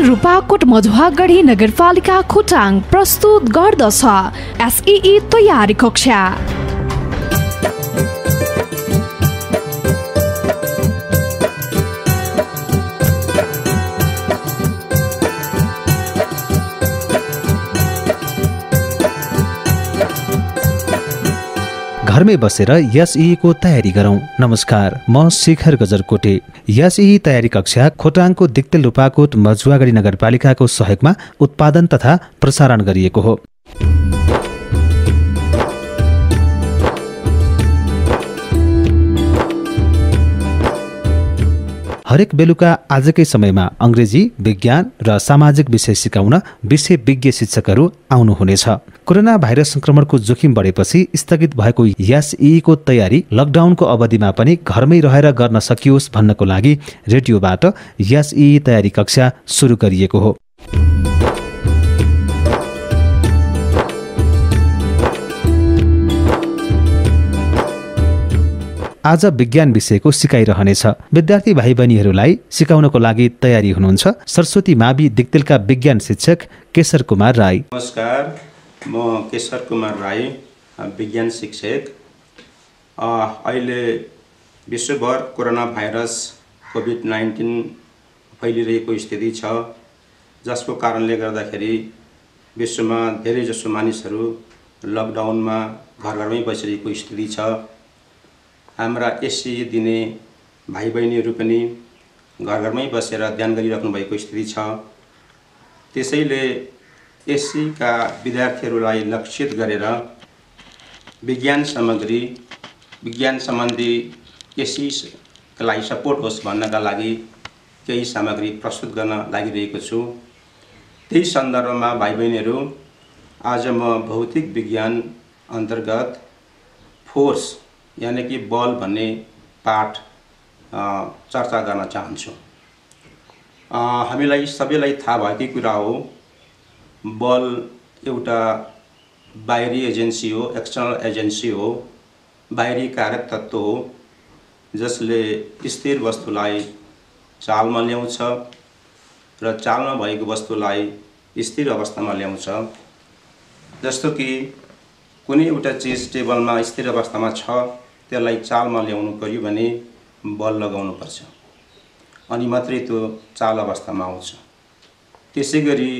रूपाकोट मधुवागढी नगरपालिका खोटाङ प्रस्तुत गर्दछ एसईई तयारी कक्षा। घरमै बसेर एसईई को तयारी गरौं। नमस्कार, म शिखर गजरकोटे। एसईई तयारी कक्षा खोटाङको दिक्तेल रूपाकोट मझुवागढी नगरपालिकाको सहयोगमा उत्पादन तथा प्रसारण गरिएको हो। हरेक बेलुका आजकै समयमा अंग्रेजी, विज्ञान र सामाजिक विषय सिकाउन विषय विज्ञ शिक्षकहरू आउनुहुनेछ। कोरोना भाइरस संक्रमणको जोखिम बढेपछि स्थगित भएको एसईई को तयारी लकडाउनको अवधिमा पनि घरमै रहेर गर्न सकियोस् भन्नको लागि रेडियोबाट एसईई तयारी कक्षा सुरु गरिएको हो। आज विज्ञान विषयको सिकाइरहनेछ। विद्यार्थी भाइ बहिनीहरूलाई सिकाउनको लागि तयारी हुनुहुन्छ सरस्वती मावि दिक्तेलका विज्ञान शिक्षक केशर कुमार राई। नमस्कार, म केशर कुमार राई, विज्ञान शिक्षक। अहिले विश्वभर कोरोना भाइरस कोभिड-19 फैलिरहेको स्थिति छ, जसको कारणले गर्दाखेरि विश्वमा धेरैजसो मानिसहरू लकडाउनमा घरमै बसिरहेको स्थिति छ। हाम्रा एसईई दिने भाइ बहिनीहरू पनि घरमै बसेर अध्ययन गरिराख्नु भएको स्थिति छ। त्यसैले एसईई का विद्यार्थीहरूलाई लक्षित गरेर विज्ञान सामग्री, विज्ञान सम्बन्धी एसईईका लागि सपोर्ट होस् भन्नका लागि केही सामग्री प्रस्तुत गर्न लागिरहेको छु। त्यही सन्दर्भमा भाइ बहिनीहरू, आज म भौतिक विज्ञान अन्तर्गत फोर्स यानी कि बल भन्ने पाठ चर्चा गर्न चाहन्छु। हामीलाई सबैलाई थाहा भएकै कुरा हो, बल एउटा बाहिरी एजेन्सी हो, एक्सटर्नल एजेन्सी हो, बाहिरी कारक तत्त्व हो, जसले स्थिर वस्तुलाई चालमा ल्याउँछ र चालमा भएको वस्तुलाई स्थिर अवस्थामा ल्याउँछ। जस्तो कि कुनै एउटा चिज टेबलमा स्थिर अवस्थामा छ, त्यसलाई चालमा ल्याउनु पर्यो भने बल लगाउनु पर्छ, अनि मात्रै त्यो चाल अवस्थामा आउँछ। त्यसैगरी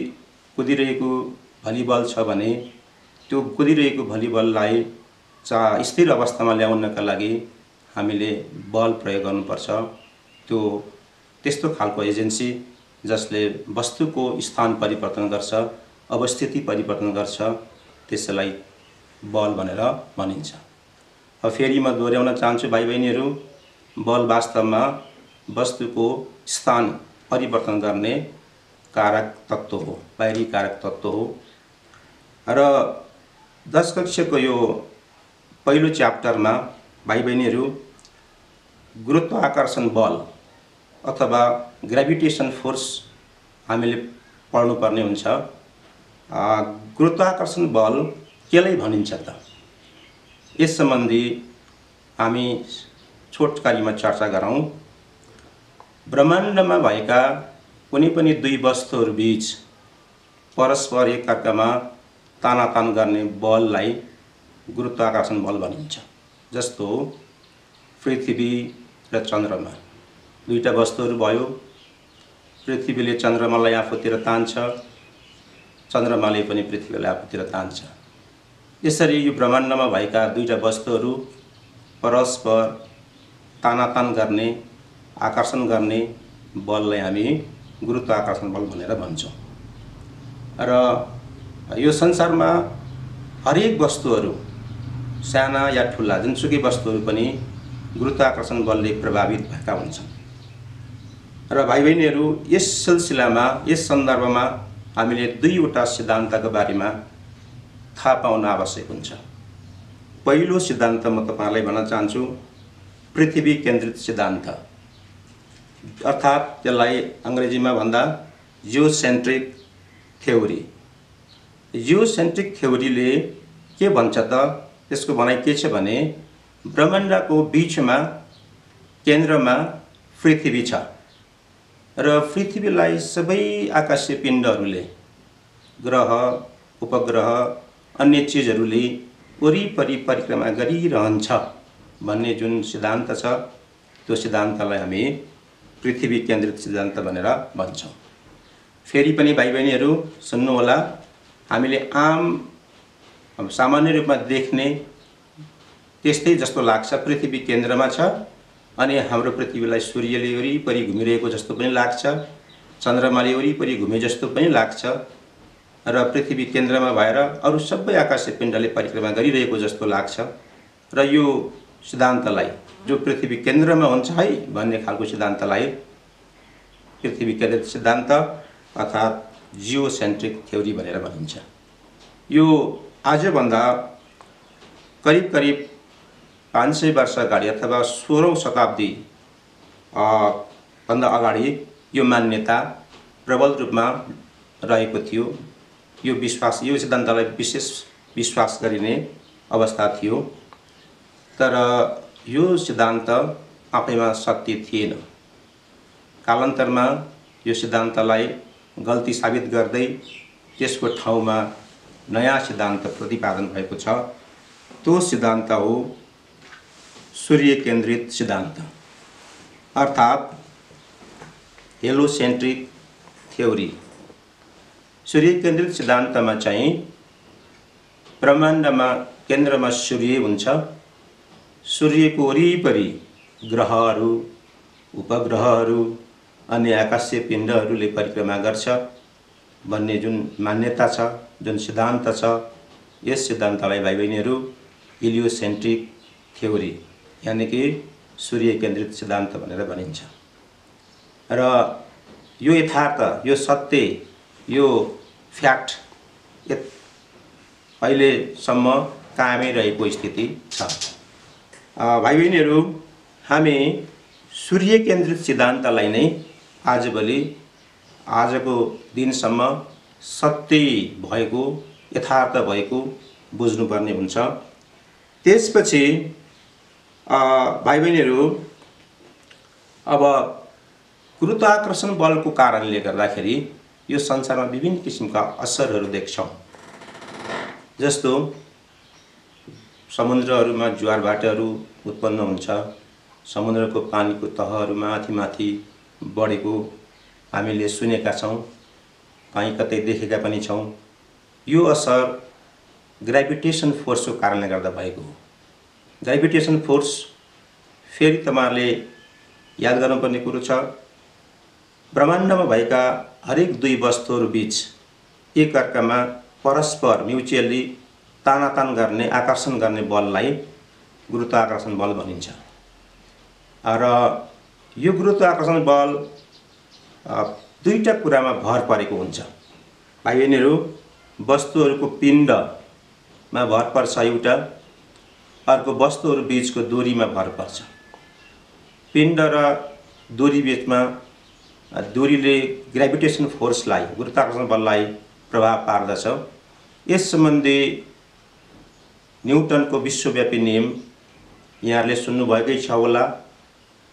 कुदिरहेको भलिबल छ भने त्यो कुदिरहेको भलिबललाई स्थिर अवस्थामा ल्याउनका लागि हामीले बल प्रयोग गर्नुपर्छ। त्यो त्यस्तो खालको एजेन्सी जसले वस्तुको स्थान परिवर्तन गर्छ, अवस्थिति परिवर्तन गर्छ, त्यसलाई बल भनेर भनिन्छ। फेरि म दोहोऱ्याउन चाहन्छु भाइ बहिनीहरू, बल वास्तवमा वस्तुको स्थान परिवर्तन गर्ने कारक तत्त्व हो, बाहिरी कारक तत्त्व हो। र 10 कक्षाको यो पहिलो च्याप्टरमा भाइ बहिनीहरू गुरुत्वाकर्षण बल अथवा ग्रेभिटेसन फोर्स हामीले पढ्नुपर्ने हुन्छ। गुरुत्वाकर्षण बल केलाई भनिन्छ त? यस सम्बन्धी हामी छोटकरीमा चर्चा गरौँ। ब्रह्माण्डमा भएका कुनै पनि दुई वस्तुहरू बीच परस्पर एकअर्कामा तानातान गर्ने बललाई गुरुत्वाकर्षण बल भनिन्छ। जस्तो पृथ्वी र चन्द्रमा दुईटा वस्तुहरू भयो, पृथ्वीले चन्द्रमालाई आफूतिर तान्छ, चन्द्रमाले पनि पृथ्वीलाई आफूतिर तान्छ। यसरी यो ब्रह्माण्डमा भएका दुईटा वस्तुहरू परस्पर तानातान गर्ने, आकर्षण गर्ने बललाई हामी गुरुत्वाकर्षण बल भनेर भन्छौँ। र यो संसारमा हरेक वस्तुहरू, साना या ठुला जुनसुकै वस्तुहरू पनि गुरुत्वाकर्षण बलले प्रभावित भएका हुन्छन्। र भाइ बहिनीहरू, यस सिलसिलामा, यस सन्दर्भमा हामीले दुईवटा सिद्धान्तका बारेमा थाहा पाउन आवश्यक हुन्छ। पहिलो सिद्धान्त म तपाईहरुलाई भन्न चाहन्छु, पृथ्वी केन्द्रित सिद्धान्त, अर्थात् त्यसलाई अंग्रेजीमा भन्दा जियोसेन्ट्रिक थ्योरी। जियोसेन्ट्रिक थ्योरीले के भन्छ त? त्यसको भनाइ के छ भने ब्रह्माण्डको बीचमा केन्द्रमा पृथ्वी छ र पृथ्वीलाई सबै आकाशीय पिण्डहरूले ग्रह उपग्रह अन्य चिजहरूले वरिपरि परिक्रमा गरिरहन्छ भन्ने जुन सिद्धान्त छ त्यो सिद्धान्तलाई हामी पृथ्वी केन्द्रित सिद्धान्त भनेर भन्छौँ। फेरि पनि भाइ बहिनीहरू सुन्नुहोला, हामीले आम सामान्य रूपमा देख्ने त्यस्तै जस्तो लाग्छ, पृथ्वी केन्द्रमा छ अनि हाम्रो पृथ्वीलाई सूर्यले वरिपरि घुमिरहेको जस्तो पनि लाग्छ, चन्द्रमाले वरिपरि घुमे जस्तो पनि लाग्छ र पृथ्वी केन्द्रमा भएर अरू सबै आकाशीय पिण्डले परिक्रमा गरिरहेको जस्तो लाग्छ। र यो सिद्धान्तलाई जो पृथ्वी केन्द्रमा हुन्छ है भन्ने खालको सिद्धान्तलाई पृथ्वी केन्द्रित सिद्धान्त अर्थात् जियोसेन्ट्रिक थ्योरी भनेर भनिन्छ। यो आजभन्दा करिब करिब 500 वर्ष अगाडि अथवा 16औं शताब्दी भन्दा अगाडि यो मान्यता प्रबल रूपमा रहेको थियो। यो विश्वास, यो सिद्धान्तलाई विशेष विश्वास गरिने अवस्था थियो। तर यो सिद्धान्त आफैमा सत्य थिएन। कालान्तरमा यो सिद्धान्तलाई गल्ती साबित गर्दै त्यसको ठाउँमा नयाँ सिद्धान्त प्रतिपादन भएको छ। त्यो सिद्धान्त हो सूर्य केन्द्रित सिद्धान्त अर्थात् हेलोसेन्ट्रिक थ्योरी। सूर्य केन्द्रित सिद्धान्तमा चाहिँ ब्रह्माण्डमा केन्द्रमा सूर्य हुन्छ, सूर्यको वरिपरि ग्रहहरू उपग्रहहरू अन्य आकाशीय पिण्डहरूले परिक्रमा गर्छ भन्ने जुन मान्यता छ, जुन सिद्धान्त छ, यस सिद्धान्तलाई भाइ बहिनीहरू हेलियोसेन्ट्रिक थ्योरी यानि कि सूर्य केन्द्रित सिद्धान्त भनेर भनिन्छ। र यो यथार्थ, यो सत्य, यो फ्याक्ट अहिलेसम्म कायमै रहेको स्थिति छ। भाइ बहिनीहरू, हामी सूर्य केन्द्रित सिद्धान्तलाई नै आजभोलि आजको दिनसम्म सत्य भएको, यथार्थ भएको बुझ्नुपर्ने हुन्छ। त्यसपछि भाइ बहिनीहरू, अब गुरुत्वाकर्षण बलको कारणले गर्दाखेरि यो संसारमा विभिन्न किसिमका असरहरू देख्छौँ। जस्तो समुद्रहरूमा ज्वारभाटाहरू उत्पन्न हुन्छ, समुद्रको पानीको तहहरू माथि माथि बढेको हामीले सुनेका छौँ, कहीँ कतै देखेका पनि छौँ। यो असर ग्रेभिटेसन फोर्सको कारणले गर्दा भएको हो। ग्रेभिटेसन फोर्स फेरि तपाईहरुले याद गर्नुपर्ने कुरो छ, ब्रह्माण्डमा भएका हरेक दुई वस्तुहरू बीच एक अर्कामा परस्पर म्युचुअली तानातान गर्ने, आकर्षण गर्ने बललाई गुरुत्वाकर्षण बल भनिन्छ। र यो गुरुत्वाकर्षण बल दुईटा कुरामा भर परेको हुन्छ। भाइ बहिनीहरू, वस्तुहरूको पिण्डमा भर पर्छ एउटा, अर्को वस्तुहरू बीचको दूरीमा भर पर्छ। पिण्ड र दूरी बीचमा दूरीले ग्रेभिटेसन फोर्सलाई, गुरुत्वाकर्षण बललाई प्रभाव पार्दछ। यस सम्बन्धी न्युटनको विश्वव्यापी नियम यहाँहरूले सुन्नुभएकै छ होला,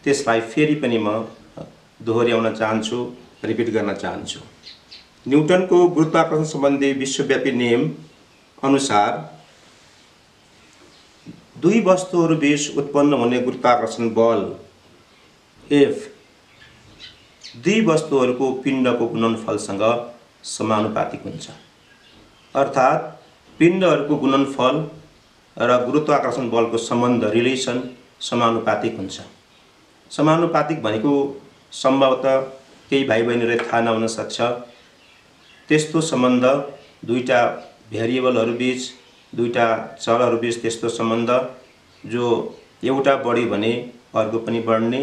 त्यसलाई फेरि पनि म दोहोर्याउन चाहन्छु, रिपिट गर्न चाहन्छु। न्युटनको गुरुत्वाकर्षण सम्बन्धी विश्वव्यापी नियम अनुसार दुई वस्तुहरू बीच उत्पन्न हुने गुरुत्वाकर्षण बल F दुई वस्तुहरूको पिण्डको गुणनफलसँग समानुपातिक हुन्छ। अर्थात् पिण्डहरूको गुणनफल र गुरुत्वाकर्षण बलको सम्बन्ध, रिलेसन समानुपातिक हुन्छ। समानुपातिक भनेको सम्भवतः केही भाइ बहिनीलाई थाहा नहुन सक्छ। त्यस्तो सम्बन्ध दुईटा भेरिएबलहरू बीच, दुईटा चलहरू बीच त्यस्तो सम्बन्ध जो एउटा बढ्यो भने अर्को पनि बढ्ने,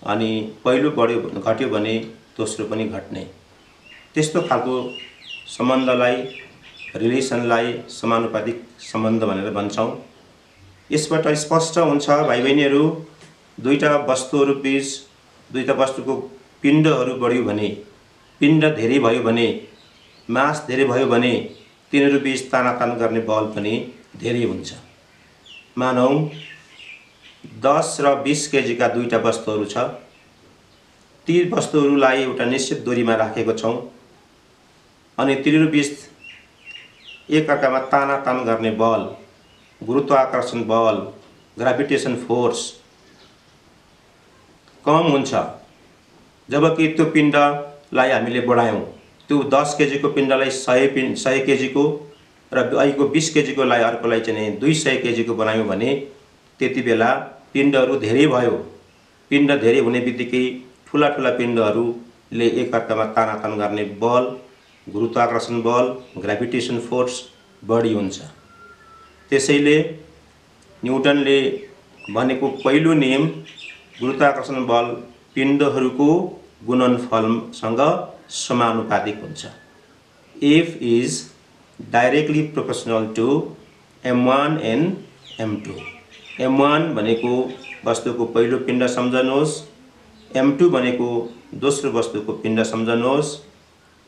अनि पहिलो बढ्यो घट्यो भने दोस्रो पनि घट्ने, त्यस्तो खालको सम्बन्धलाई, रिलेसनलाई समानुपातिक सम्बन्ध भनेर भन्छौँ। यसबाट स्पष्ट हुन्छ भाइ बहिनीहरू, दुईटा वस्तुहरू बीच, दुईटा वस्तुको पिण्डहरू बढ्यो भने, पिण्ड धेरै भयो भने, मास धेरै भयो भने तिनीहरू बीच तानातान गर्ने बल पनि धेरै हुन्छ। मानौँ 10 र 20 केजीका दुईटा वस्तुहरू छ, ती वस्तुहरूलाई एउटा निश्चित दूरीमा राखेको छौं अनि तिनीहरू बीच एकअर्कामा तानातान गर्ने बल, गुरुत्वाकर्षण बल, ग्राभिटेसन फोर्स कम हुन्छ। जबकि त्यो पिण्डलाई हामीले बढायौं, त्यो 10 केजीको पिण्डलाई 100 केजीको र अहिलेको 20 केजीकोलाई अर्कोलाई चाहिँ 200 केजीको बनायौं भने त्यति बेला पिण्डहरू धेरै भयो। पिण्ड धेरै हुने बित्तिकै ठूला ठूला पिण्डहरूले एकअर्कामा तानातान गर्ने बल, गुरुत्वाकर्षण बल, ग्राभिटेसन फोर्स बढी हुन्छ। त्यसैले न्युटनले भनेको पहिलो नियम गुरुत्वाकर्षण बल पिण्डहरूको गुणनफलसँग समानुपातिक हुन्छ। F is directly proportional to m1 and m2। m1 भनेको वस्तुको पहिलो पिण्ड सम्झनुहोस्, m2 भनेको दोस्रो वस्तुको पिण्ड सम्झनुहोस्,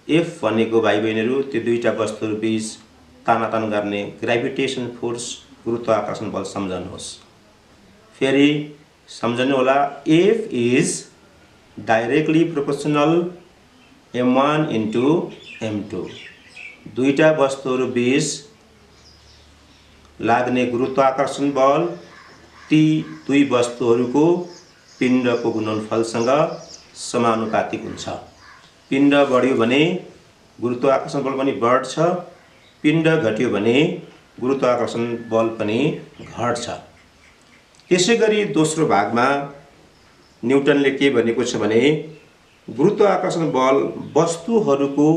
F भनेको भाइ बहिनीहरू त्यो दुईटा वस्तुहरू बीच तानातान गर्ने ग्राभिटेसन फोर्स गुरुत्वाकर्षण बल सम्झनुहोस्। फेरि सम्झनु होला, F is directly proportional m1 into m2। दुईटा वस्तुहरू बीच लाग्ने गुरुत्वाकर्षण बल ती दुई वस्तुहरूको पिण्डको गुणनफलसँग समानुपातिक हुन्छ। पिण्ड बढ्यो भने गुरुत्वाकर्षण बल पनि बढ्छ, पिण्ड घट्यो भने गुरुत्वाकर्षण बल पनि घट्छ। त्यसैगरी दोस्रो भागमा न्युटनले के भनेको छ भने गुरुत्वाकर्षण बल वस्तुहरूको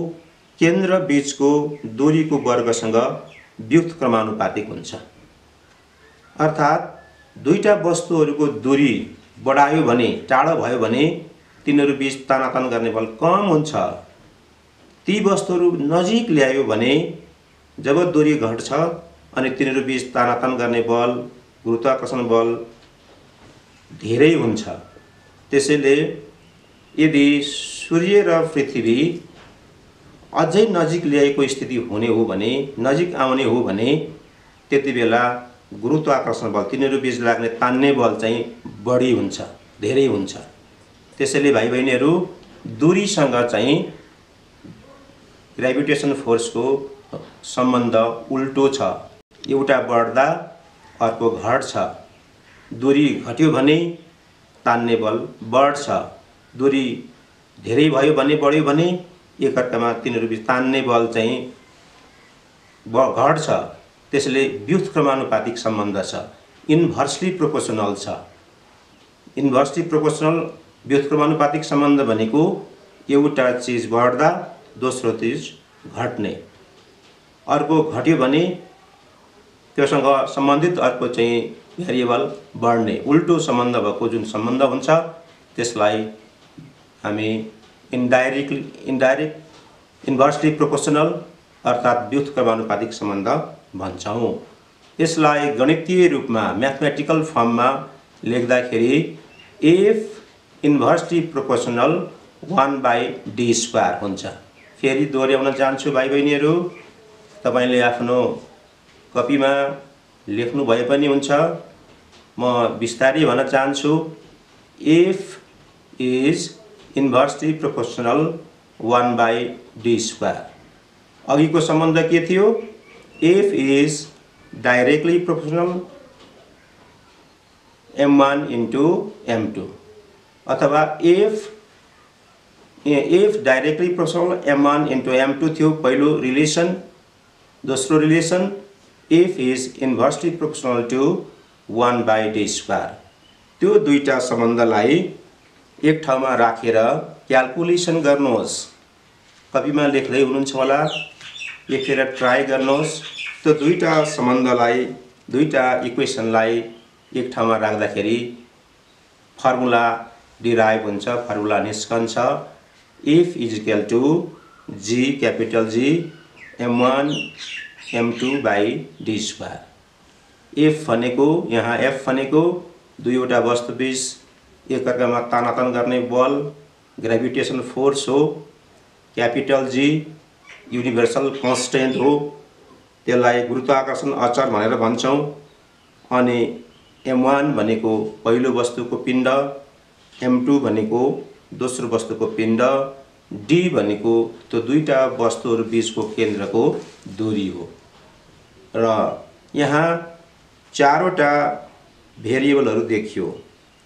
केन्द्र बीचको दूरीको वर्गसँग व्युत्क्रमानुपातिक हुन्छ। अर्थात् दुईटा वस्तुहरूको दूरी बढायो भने, टाढो भयो भने तिनीहरू बीच तानातान गर्ने बल कम हुन्छ। ती वस्तुहरू नजिक ल्यायो भने जब दूरी घट्छ अनि तिनीहरू बीच तानातान गर्ने बल, गुरुत्वाकर्षण बल धेरै हुन्छ। त्यसैले यदि सूर्य र पृथ्वी अझै नजिक ल्याएको स्थिति हुने हो भने, नजिक आउने हो भने त्यति बेला गुरुत्वाकर्षण बल तिनीहरू बीच लाग्ने तान्ने बल चाहिँ बढी हुन्छ, धेरै हुन्छ। त्यसैले भाइ बहिनीहरू दूरीसँग चाहिँ ग्राभिटेसन फोर्सको सम्बन्ध उल्टो छ। एउटा बढ्दा अर्को घट्छ। दूरी घट्यो भने तान्ने बल बढ्छ, दूरी धेरै भयो भने, बढ्यो भने एकअर्कामा तिनीहरू बीच तान्ने बल चाहिँ घट्छ। त्यसैले व्युत्क्रमानुपातिक सम्बन्ध छ, इन्भर्सली प्रोपोर्सनल छ। इन्भर्सली प्रोपोर्सनल व्युत्क्रमानुपातिक सम्बन्ध भनेको एउटा चीज बढ्दा दोस्रो चीज घट्ने, अर्को घट्यो भने त्योसँग सम्बन्धित अर्को चाहिँ भेरिएबल बढ्ने, उल्टो सम्बन्ध भएको जुन सम्बन्ध हुन्छ त्यसलाई हामी इन्भर्सली प्रोपोर्सनल अर्थात् व्युत्क्रमानुपातिक सम्बन्ध भन्छौं। यसलाई गणितीय रूपमा म्याथमेटिकल फर्ममा लेख्दाखेरि F इन्भर्सली प्रोपोर्सनल 1/d² हुन्छ। फेरि दोहोर्याउन चाहन्छु भाइ बहिनीहरू, तपाईले आफ्नो कपीमा लेख्नु भए पनि हुन्छ, म विस्तारै भन्न चाहन्छु। F is inversely proportional 1/d²। अघिको सम्बन्ध के थियो? F is directly proportional m1 into m2 अथवा F directly proportional m1 into m2 थियो पहिलो रिलेसन। दोस्रो relation F is inversely proportional to 1/d²। त्यो दुईटा सम्बन्धलाई एक ठाउँमा राखेर क्याल्कुलेसन गर्नुहोस्। कपीमा लेख्दै हुनुहुन्छ होला, लेखेर ट्राई गर्नुहोस्। त्यो दुईटा सम्बन्धलाई, दुईटा इक्वेसनलाई एक ठाउँमा राख्दाखेरि फर्मुला डिराइभ हुन्छ, फर्मुला निस्कन्छ। F is equal to G, capital G, m1 m2/d²। F भनेको, यहाँ F भनेको दुईवटा वस्तुबीच एकअर्कामा तानातान गर्ने बल, ग्रेभिटेसन फोर्स हो। क्यापिटल G युनिभर्सल कन्स्टेन्ट हो, त्यसलाई गुरुत्वाकर्षण अचर भनेर भन्छौं। अनि m1 भनेको पहिलो वस्तुको पिण्ड, m2 भनेको दोस्रो वस्तुको पिण्ड, डी भनेको त्यो दुईटा वस्तुहरू बीचको केन्द्रको दूरी हो। र यहाँ चारवटा भेरिएबलहरू देखियो।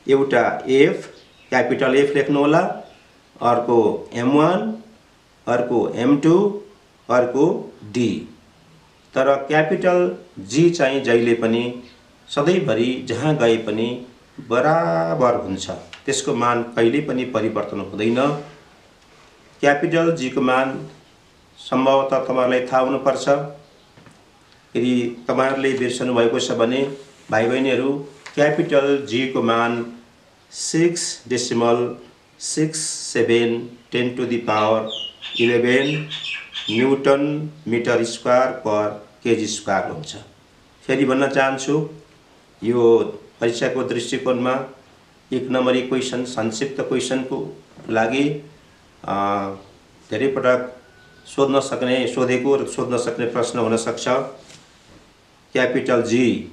एउटा एफ, क्यापिटल एफ लेख्नु होला, अर्को M1, अर्को M2, अर्को डी। तर क्यापिटल जी चाहिँ जहिले पनि सधैँभरि जहाँ गए पनि बराबर हुन्छ, त्यसको मान कहिल्यै पनि परिवर्तन हुँदैन। क्यापिटल जी को मान सम्भवतः तपाईहरुलाई थाहा हुनुपर्छ। यदि तपाईहरुले बिर्सनु भएको छ भने भाइ बहिनीहरु, क्यापिटल जी को मान 6.67 न्यूटन मिटर स्क्वायर पर केजी स्क्वायर हुन्छ। फेरि भन्न चाहन्छु, यो परीक्षाको दृष्टिकोणमा एक नम्बरी क्वेशन, संक्षिप्त क्वेशनको लागि धेरै पटक सोधेको र सोध्न सक्ने प्रश्न हुन सक्छ। क्यापिटल जी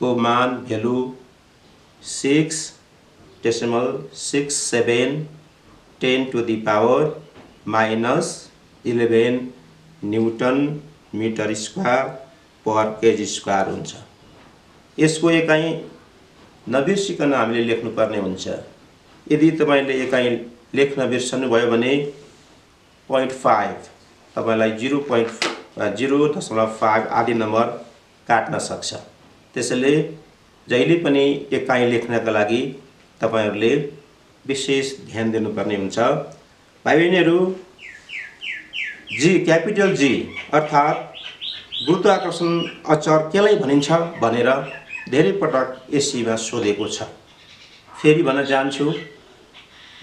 को मान भ्यालु 6.67 न्यूटन मिटर स्क्वायर पर केजी स्क्वायर हुन्छ। यसको एकाइ नबिर्सिकन हामीले लेख्नुपर्ने हुन्छ। यदि तपाईले एकाइ लेख्न बिर्सनु भयो भने 0.5 तपाईलाई 0.05 आदि नम्बर काट्न सक्छ। त्यसैले जहिले पनि एकाइ लेख्नका लागि तपाईहरुले विशेष ध्यान दिनुपर्ने हुन्छ। भाइ बहिनीहरु, जी क्यापिटल जी अर्थात गुरुत्वाकर्षण अचर केलाई भनिन्छ भनेर धेरै पटक एससीमा सोधेको छ। फेरि भन्न चाहन्छु,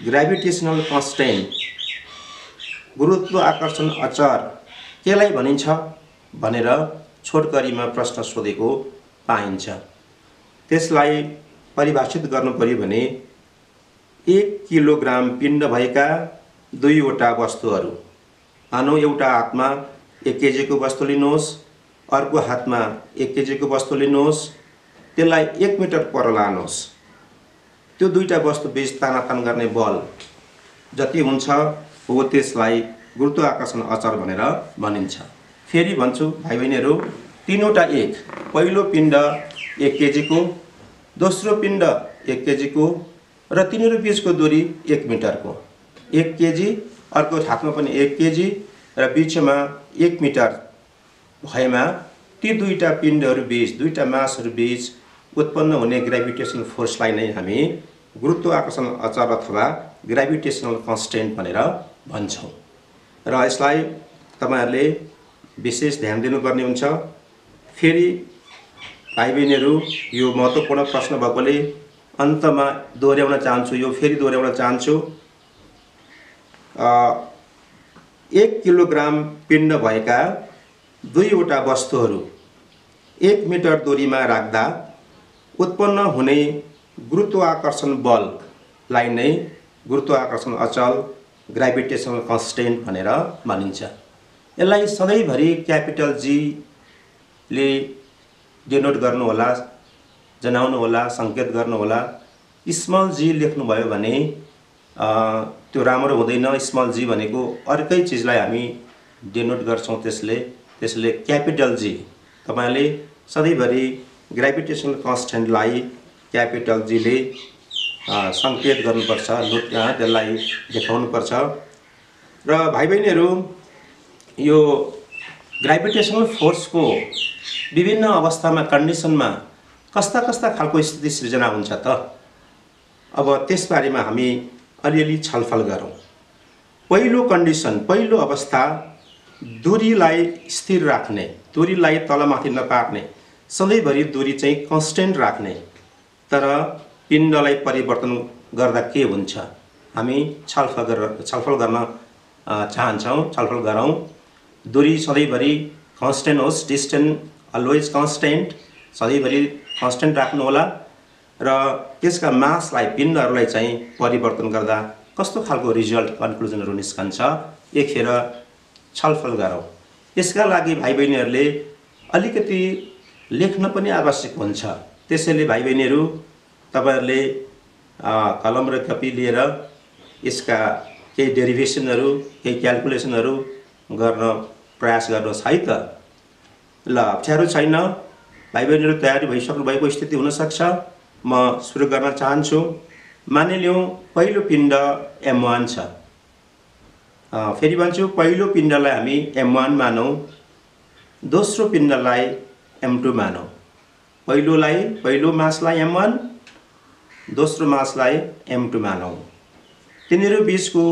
ग्रेभिटेशनल कन्स्टेन्ट गुरुत्वाकर्षण अचर केलाई भनिन्छ भनेर छोटकरीमा प्रश्न सोधेको पाइन्छ। त्यसलाई परिभाषित गर्नु पर्यो भने 1 किलोग्राम पिण्ड भएका दुईवटा वस्तुहरू, मानौ एउटा हातमा 1 केजीको वस्तु लिनुहोस्, अर्को हातमा 1 केजीको वस्तु लिनुहोस्, त्यसलाई 1 मिटर पर लानुहोस्। त्यो दुईटा वस्तु बीच तानातान गर्ने बल जति हुन्छ हो त्यसलाई गुरुत्वाकर्षण अचर भनेर भनिन्छ। फेरि भन्छु भाइ बहिनीहरु, तीनवटा एक, पहिलो पिण्ड 1 केजीको, दोस्रो पिण्ड 1 केजीको र तिनीहरू बीचको दूरी 1 मिटरको। 1 केजी, अर्को हातमा पनि 1 केजी र बीचमा 1 मिटर भएमा ती दुईटा पिण्डहरू बीच, दुईटा मासहरू बीच उत्पन्न हुने ग्रेभिटेशनल फोर्सलाई नै हामी गुरुत्वाकर्षण अचर अथवा ग्रेभिटेशनल कन्स्टेन्ट भनेर भन्छौं। र यसलाई तपाईहरुले विशेष ध्यान दिनुपर्ने हुन्छ। फेरि भाइ बहिनीहरु, यो महत्त्वपूर्ण प्रश्न भएकोले अन्तमा दोहोर्याउन चाहन्छु, यो फेरि दोहोर्याउन चाहन्छु। 1 किलोग्राम पिण्ड भएका दुईवटा वस्तुहरू 1 मिटर दूरीमा राख्दा उत्पन्न हुने गुरुत्वाकर्षण बललाई नै गुरुत्वाकर्षण अचल ग्रेभिटेशनल कन्स्टेन्ट भनेर भनिन्छ। यसलाई सधैँभरि क्यापिटल जी ले डिनोट गर्नु होला, जनाउनु होला, संकेत गर्नु होला। स्मल जी लेख्नुभयो भने त्यो राम्रो हुँदैन। स्मल जी भनेको अर्कै चीजलाई हामी डिनोट गर्छौं। त्यसले क्यापिटल जी तपाईले सधैँभरि ग्रेभिटेशनल कन्स्टेन्टलाई क्यापिटल जी ले संकेत गर्नुपर्छ, त्यसलाई देखाउनुपर्छ। र भाइ बहिनीहरु, यो ग्रेभिटेशनल फोर्स को विभिन्न अवस्थामा, कन्डिसनमा कस्ता खालको स्थिति सृजना हुन्छ त? अब त्यसबारेमा हामी अलिअलि छलफल गरौं। पहिलो कन्डिसन, पहिलो अवस्था दूरीलाई स्थिर राख्ने, दूरीलाई तलमाथि नपार्ने, सधैँभरि दूरी चाहिँ कन्स्टेन्ट राख्ने। तर पिण्डलाई परिवर्तन गर्दा के हुन्छ हामी छलफल गर्न चाहन्छौं। छलफल गरौं। दूरी सधैँभरि कन्स्टेन्ट होस्, डिस्टेन्स अलवेज कन्स्टेन्ट, सधैँभरि कन्स्टेन्ट राख्नु होला। र त्यसका मासलाई, पिण्डहरूलाई चाहिँ परिवर्तन गर्दा कस्तो खालको रिजल्ट, कन्क्लुजनहरू निस्कन्छ, एकखेर छलफल गरौं। यसका लागि भाइ बहिनीहरूले अलिकति लेख्न पनि आवश्यक हुन्छ। त्यसैले भाइ बहिनीहरू, तपाईहरुले कलम र कपी लिएर यसका केही डेरिभेसनहरू केही क्याल्कुलेसनहरू गर्न प्रयास गर्नुहोस् है त। ल अप्ठ्यारो छैन, भाइ बहिनीहरू तयारी भइसक्नु भएको स्थिति हुनसक्छ। म सुरु गर्न चाहन्छु। मानिलिउँ पहिलो पिण्ड M1 छ। फेरि भन्छु, पहिलो पिण्डलाई हामी M1 मानौँ, दोस्रो पिण्डलाई M2 मानौँ। पहिलो मासलाई M1, दोस्रो मासलाई M2 मानौँ। तिनीहरू बीचको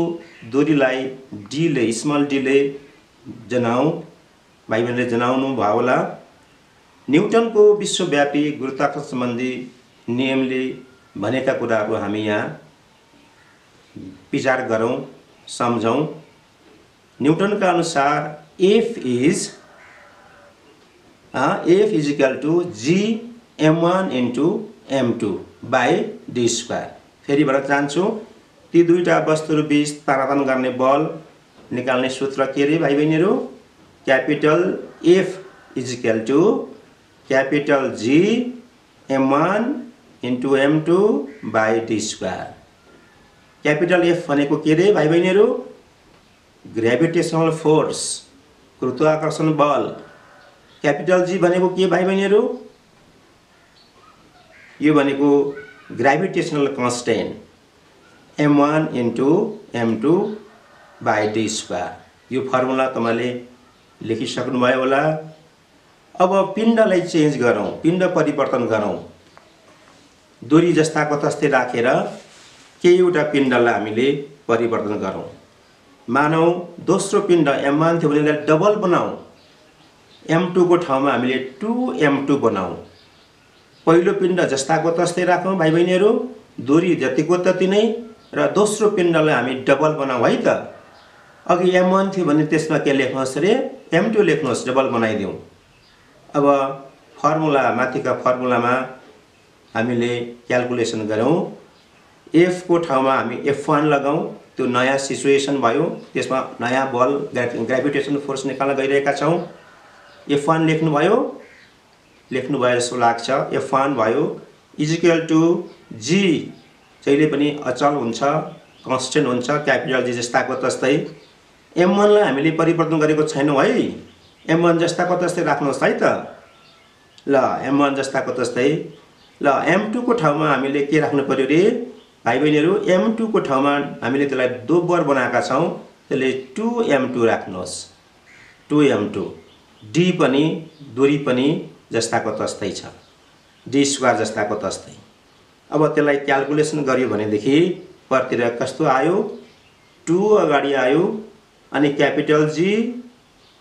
दूरीलाई d स्मल d ले जनाऊँ। भाइ बहिनीले जनाउनु भयो होला। न्युटनको विश्वव्यापी गुरुत्वाकर्षण सम्बन्धी नियमले भनेका कुराहरू हामी यहाँ विचार गरौँ, सम्झौँ। न्युटनका अनुसार F is equal to G M1 into M2 by d square. फेरि भन्न चाहन्छु, ती दुईटा वस्तुहरू बीच तानातान गर्ने बल निकाल्ने सूत्र के रे भाइ बहिनीहरू? Capital F is equal to capital G M1 into M2 by d square. Capital F भनेको के रे भाइ बहिनीहरू? ग्रेभिटेसनल फोर्स, गुरुत्वाकर्षण बल। क्यापिटल G भनेको के भाइ बहिनीहरू? यो भनेको gravitational constant M1 into M2 by d square. यो फर्मुला तपाईले लेखिसक्नुभयो होला। अब पिण्डलाई चेन्ज गरौँ, पिण्ड परिवर्तन गरौँ। दूरी जस्ताको तस्तै राखेर केही एउटा पिण्डलाई हामीले परिवर्तन गरौँ। मानौँ दोस्रो पिण्ड M1 थियो भने डबल बनाऊ, M2 को ठाउँमा हामीले 2M2 बनाऊ। पहिलो पिण्ड जस्ताको तस्तै राखौँ भाइ बहिनीहरू, दूरी जतिको तति नै, र दोस्रो पिण्डलाई हामी डबल बनाऊ है त। अघि M1 थियो भने त्यसमा के लेख्नुहोस् रे? M2 लेख्नुहोस्, डबल बनाइदिउँ। अब फर्मुला, माथिका फर्मुलामा हामीले क्याल्कुलेसन गरौँ। F को ठाउँमा हामी F1 लगाऊँ, त्यो नयाँ सिचुएसन भयो, त्यसमा नयाँ बल ग्रेभिटेसन फोर्स निकाल्न गइरहेका छौँ। F1 लेख्नुभयो जस्तो लाग्छ। F1 भयो इज इक्वल टु G, जहिले पनि अचल हुन्छ, कन्स्टेन्ट हुन्छ, क्यापिटल G जस्ताको तस्तै। M1 लाई हामीले परिवर्तन गरेको छैनौँ है, M1 जस्ताको तस्तै राख्नुहोस् है त। ल M1 जस्ताको तस्तै। ल M2 को ठाउँमा हामीले के राख्नु पर्यो रे भाइ बहिनीहरू? M2 को ठाउँमा हामीले त्यसलाई दोब्बर बनाएका छौँ, त्यसले 2M2 राख्नुहोस्। 2M2 D पनि दूरी पनि जस्ताको तस्तै छ, d स्क्वायर जस्ताको तस्तै। अब त्यसलाई क्याल्कुलेसन गरियो भनेदेखि परतिर कस्तो आयो? 2 अगाडि आयो अनि capital G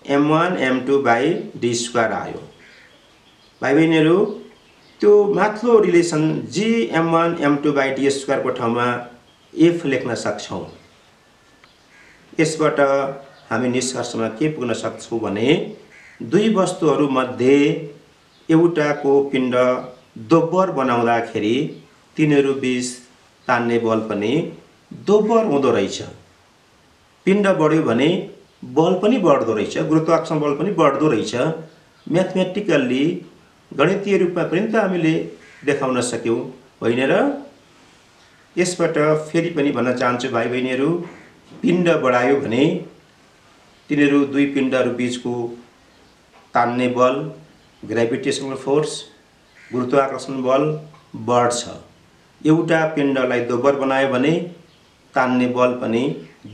M1 M2 by d square आयो। भाइ बहिनीहरू, त्यो माथिल्लो relation G M1 M2 by d square को ठाउँमा F लेख्न सक्छौँ। यसबाट हामी निष्कर्षमा के पुग्न सक्छौँ भने दुई वस्तुहरू मध्ये एउटाको पिण्ड दोब्बर बनाउँदाखेरि तिनीहरू बीच तान्ने बल पनि दोब्बर हुँदो रहेछ। पिण्ड बढ्यो भने बल पनि बढ्दो रहेछ, गुरुत्वाकर्षण बल पनि बढ्दो रहेछ। म्याथमेटिकल्ली, गणितीय रूपमा पनि त हामीले देखाउन सक्यौँ होइन र? यसबाट फेरि पनि भन्न चाहन्छु भाइ बहिनीहरू, पिण्ड बढायो भने तिनीहरू दुई पिण्डहरू बीचको तान्ने बल ग्रेभिटेसनल फोर्स, गुरुत्वाकर्षण बल बढ्छ। एउटा पिण्डलाई दोब्बर बनायो भने तान्ने बल पनि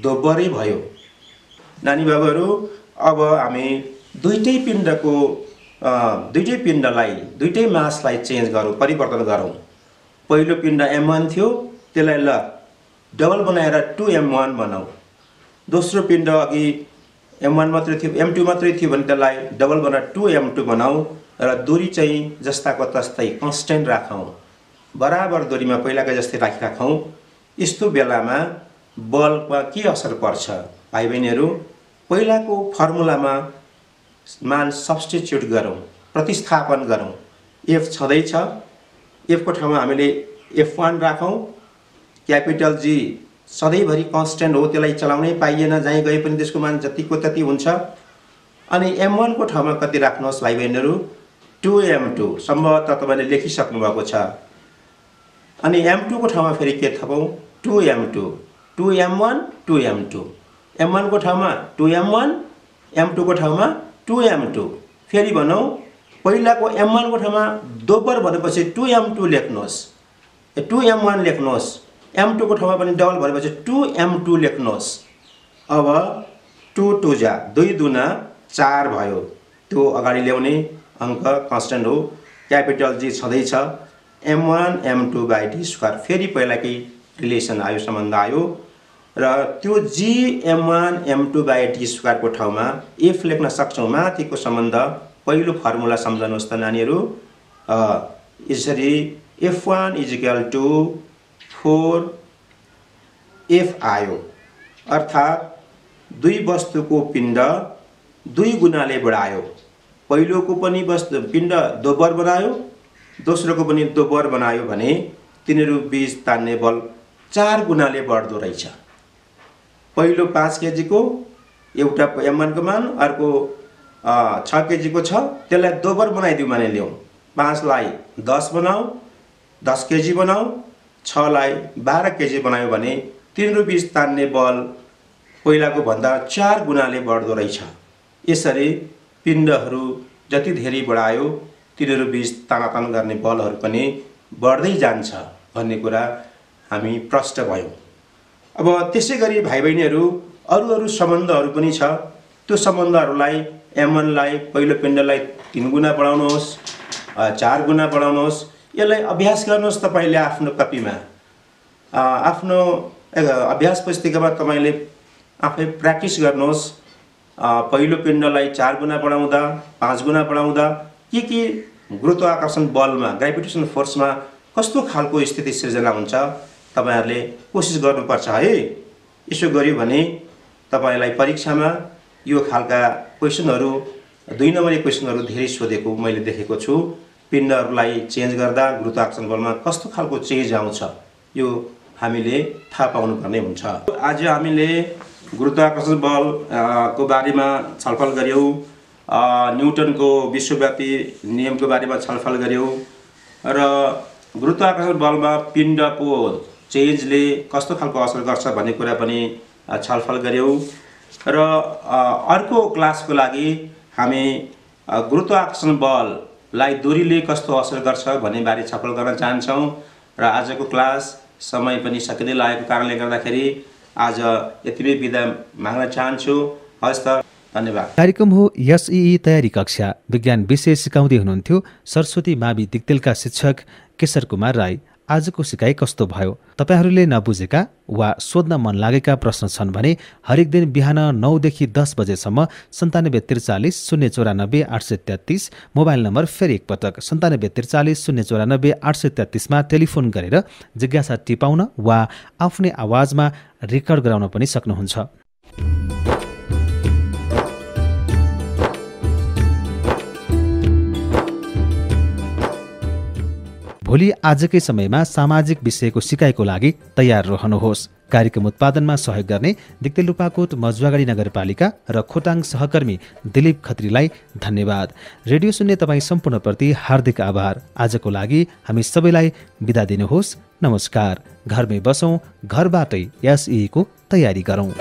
दोब्बरै भयो। नानी बाबुहरू, अब हामी दुईटै पिण्डलाई, दुईटै मासलाई चेन्ज गरौँ, परिवर्तन गरौँ। पहिलो पिण्ड M1 थियो, त्यसलाई ल डबल बनाएर 2M1 बनाऊ। दोस्रो पिण्ड अघि M1 मात्रै थियो, M2 मात्रै थियो भने त्यसलाई डबल बनाएर 2M2 बनाऊ र दूरी चाहिँ जस्ताको तस्तै कन्स्टेन्ट राखौँ, बराबर दूरीमा पहिलाकै जस्तै राखिराखौँ। यस्तो बेलामा बलमा के असर पर्छ भाइ बहिनीहरू? पहिलाको फर्मुलामा मान सब्स्टिट्युट गरौँ, प्रतिस्थापन गरौँ। F छँदैछ, F को ठाउँमा हामीले F1 राखौँ। क्यापिटल G सधैँभरि कन्स्टेन्ट हो, त्यसलाई चलाउनै पाइएन, जहीँ गए पनि त्यसको मान जतिको तति हुन्छ। अनि M1 को ठाउँमा कति राख्नुहोस् भाइ बहिनीहरू? 2M2, सम्भवतः तपाईँले लेखिसक्नु भएको छ। अनि M2 को ठाउँमा फेरि के थपौँ? 2M2। 2m1 2m2, m1 को ठाउँमा 2m1, m2 को ठाउँमा 2m2। फेरि भनौँ पहिलाको m1 को ठाउँमा दोब्बर भनेपछि 2m2 लेख्नुहोस्, 2m1 लेख्नुहोस्। m2 को ठाउँमा पनि डबल भनेपछि 2m2 लेख्नुहोस्। अब 2 2 जा 2 दुना 4 भयो। त्यो अगाडि ल्याउने अङ्क कन्स्टेन्ट हो। क्यापिटल जी छँदैछ m1 m2 by D square. फेरि पहिलाकै रिलेसन आयो, सम्बन्ध आयो र त्यो जी m1 m2 बाई डी स्क्वायरको ठाउँमा एफ लेख्न सक्छौँ। माथिको सम्बन्ध पहिलो फर्मुला सम्झनुहोस् त नानीहरू। यसरी f1 = 4f आयो, अर्थात् दुई वस्तुको पिण्ड 2 गुणाले बढायो। पहिलोको पनि वस्तु पिण्ड दोब्बर बनायो, दोस्रोको पनि दोब्बर बनायो भने तिनीहरू बीच तान्ने बल 4 गुणाले बढ्दो रहेछ। पहिलो 5 केजीको एउटा m1 को मान, अर्को 6 केजीको छ, त्यसलाई दोब्बर बनाइदिउँ भने ल्याउँ। 5 लाई 10 बनाऊ, 10 केजी बनाऊ, 6 लाई 12 केजी बनायो भने तिनीहरू बीच तान्ने बल पहिलाको भन्दा 4 गुणाले बढ्दो रहेछ। यसरी पिण्डहरू जति धेरै बढायो तिनीहरू बीच तानातान गर्ने बलहरू पनि बढ्दै जान्छ भन्ने कुरा हामी प्रष्ट भयौँ। अब त्यसै गरी भाइ बहिनीहरू अरू सम्बन्धहरू पनि छ। त्यो सम्बन्धहरूलाई m1 लाई पहिलो पिण्डलाई 3 गुणा बढाउनुहोस्, 4 गुणा बढाउनुहोस्। यसलाई अभ्यास गर्नुहोस् तपाईले आफ्नो कपीमा, आफ्नो अभ्यास पुस्तिकामा तपाईले आफै प्र्याक्टिस गर्नुहोस्। पहिलो पिण्डलाई 4 गुणा बढाउँदा, 5 गुणा बढाउँदा के गुरुत्वाकर्षण बलमा, ग्राभिटेसन फोर्समा कस्तो खालको स्थिति सिर्जना हुन्छ तपाईहरुले कोसिस गर्नुपर्छ है। यसो गर्यो भने तपाईलाई परीक्षामा यो खालका क्वेशनहरु, 2 नम्बरी क्वेशनहरु धेरै सोधेको मैले देखेको छु। पिण्डहरुलाई चेन्ज गर्दा गुरुत्वाकर्षण बलमा कस्तो खालको चेन्ज आउँछ यो हामीले थाहा पाउनुपर्ने हुन्छ। आज हामीले गुरुत्वाकर्षण बल को बारेमा छलफल गर्यौं, न्युटनको विश्वव्यापी नियमको बारेमा छलफल गर्यौं र गुरुत्वाकर्षण बलमा पिण्डको चेन्जले कस्तो खालको असर गर्छ भन्ने कुरा पनि छलफल गर्यौं र अर्को क्लासको लागि हामी गुरुत्वाकर्षण बललाई दूरीले कस्तो असर गर्छ भन्ने बारे छलफल गर्न चाहन्छौं र आजको क्लास समय पनि सकिँदै लागेको कारणले गर्दाखेरि आज यतिमै बिदा माग्न चाहन्छु। हस्त, धन्यवाद। कार्यक्रम हो एसईई तयारी कक्षा। विज्ञान विषय सिकाउँदै हुनुहुन्थ्यो सरस्वती मावि दिक्तेलका शिक्षक केशर कुमार राई। आजको सिकाइ कस्तो भयो? तपाईहरूले नबुझेका वा सोध्न मन लागेका प्रश्न छन् भने हरेक दिन बिहान 9 देखि 10 बजेसम्म 9743 094 833 मोबाइल नम्बर फेरि एकपटक 9743 094 833 मा टेलिफोन गरेर जिज्ञासा टिपाउन वा आफ्नै आवाजमा रेकर्ड गराउन पनि सक्नुहुन्छ। भोलि आजकै समयमा सामाजिक विषयको सिकाइको लागि तयार रहनुहोस्। कार्यक्रम उत्पादनमा सहयोग गर्ने दिक्तेलुपाकोट मजुवागढी नगरपालिका र खोटाङ सहकर्मी दिलीप खत्रीलाई धन्यवाद। रेडियो सुन्ने तपाईँ सम्पूर्णप्रति हार्दिक आभार। आजको लागि हामी सबैलाई बिदा दिनुहोस्। नमस्कार। घरमै बसौँ, घरबाटै एसईई को तयारी गरौँ।